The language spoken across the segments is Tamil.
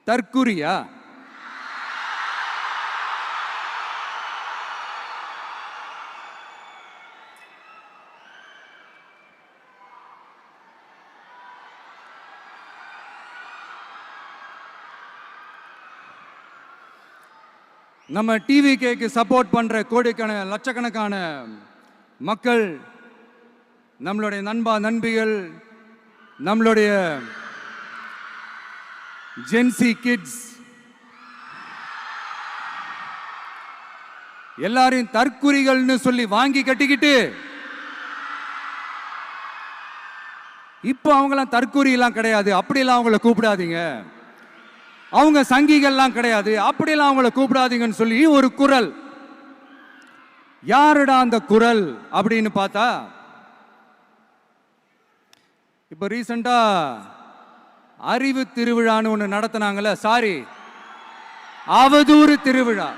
தற்குறியா? நம்ம டிவிகேக்கு சப்போர்ட் பண்ற கோடிக்கணக்கான லட்சக்கணக்கான மக்கள், நம்மளுடைய நண்பா நண்பிகள், நம்மளுடைய ஜென்சி கிட்ஸ் எல்லாரையும் தற்குறிகள்னு சொல்லி வாங்கி கட்டிக்கிட்டு இப்போ அவங்களாம் தற்குறியெல்லாம் கிடையாது, அப்படிலாம் அவங்கள கூப்பிடாதீங்க, அவங்க சங்கிகள்லாம் கிடையாது, அப்படிலாம் அவங்கள கூப்பிடாதீங்கன்னு சொல்லி ஒரு குரல். யாருடா அந்த குரல் அப்படின்னு பார்த்தா, இப்போ ரீசெண்டா அறிவு திருவிழான்னு ஒன்று நடத்தினாங்கல்ல, சாரி அவதூறு திருவிழா.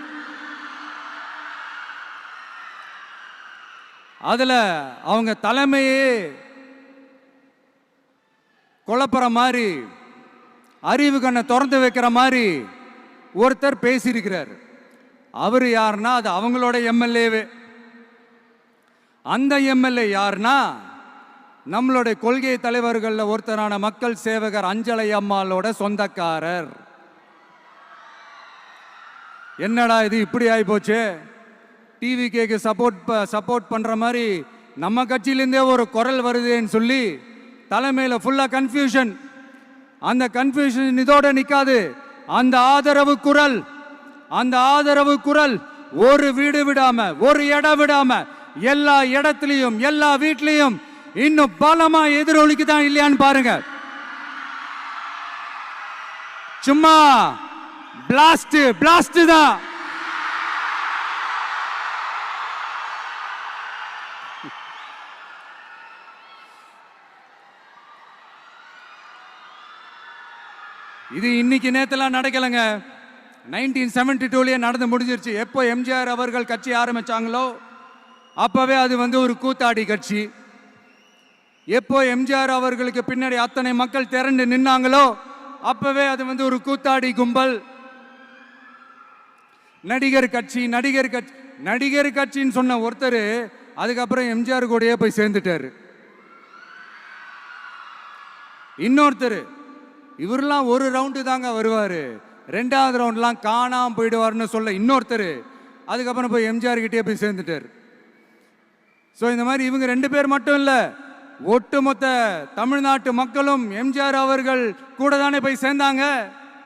அதுல அவங்க தலைமையே குழப்பற மாதிரி, அறிவு கண்ணை திறந்து வைக்கிற மாதிரி ஒருத்தர் பேசியிருக்கிறார். அவர் யாருன்னா அது அவங்களோட எம்எல்ஏவே. அந்த எம்எல்ஏ யாருன்னா நம்மளுடைய கொள்கை தலைவர்கள் ஒருத்தரான மக்கள் சேவகர் அஞ்சலை அம்மாளோட சொந்தக்காரர். என்னடா இது இப்படி ஆகி போச்சு, டிவிகேக்கு சப்போர்ட் பண்ற மாதிரி நம்ம கட்சியிலேருந்தே ஒரு குரல் வருதுன்னு சொல்லி தலைமையில் ஃபுல்லா கன்ஃபியூஷன். அந்த கன்ஃபியூஷன் இதோட நிக்காது, அந்த ஆதரவு குரல் ஒரு வீடு விடாம, ஒரு இடம் விடாம, எல்லா இடத்துலையும் எல்லா வீட்லையும் இன்னும் பலமா எதிரொலிக்குதான் இல்லையான்னு பாருங்க. சும்மா பிளாஸ்ட் தான். இது இன்னைக்கு நேத்தெல்லாம் நடக்கலைங்க, 1972 நடந்து முடிஞ்சிருச்சு. எப்போ எம்ஜிஆர் அவர்கள் கட்சி ஆரம்பிச்சாங்களோ அப்பவே அது ஒரு கூத்தாடி கட்சி. எப்போ எம்ஜிஆர் அவர்களுக்கு பின்னாடி அத்தனை மக்கள் திரண்டு நின்னாங்களோ அப்பவே அது ஒரு கூத்தாடி கும்பல். நடிகர் கட்சின்னு சொன்ன ஒருத்தர் அதுக்கப்புறம் எம்ஜிஆர் கூடயே போய் சேர்ந்துட்டாரு. இன்னொருத்தர் இவரெல்லாம் ஒரு ரவுண்டு தாங்க வருவாரு, ரெண்டாவது ரவுண்ட்லாம் காணாம போயிடுவார்னு சொல்ல இன்னொருத்தர் அதுக்கப்புறம் போய் எம்ஜிஆர் கிட்டே போய் சேர்ந்துட்டார். ஸோ இந்த மாதிரி இவங்க ரெண்டு பேர் மட்டும் இல்லை, ஒட்டுமொத்த தமிழ்நாட்டு மக்களும் எம்ஜிஆர் அவர்கள் கூட தானே போய் சேர்ந்தாங்க.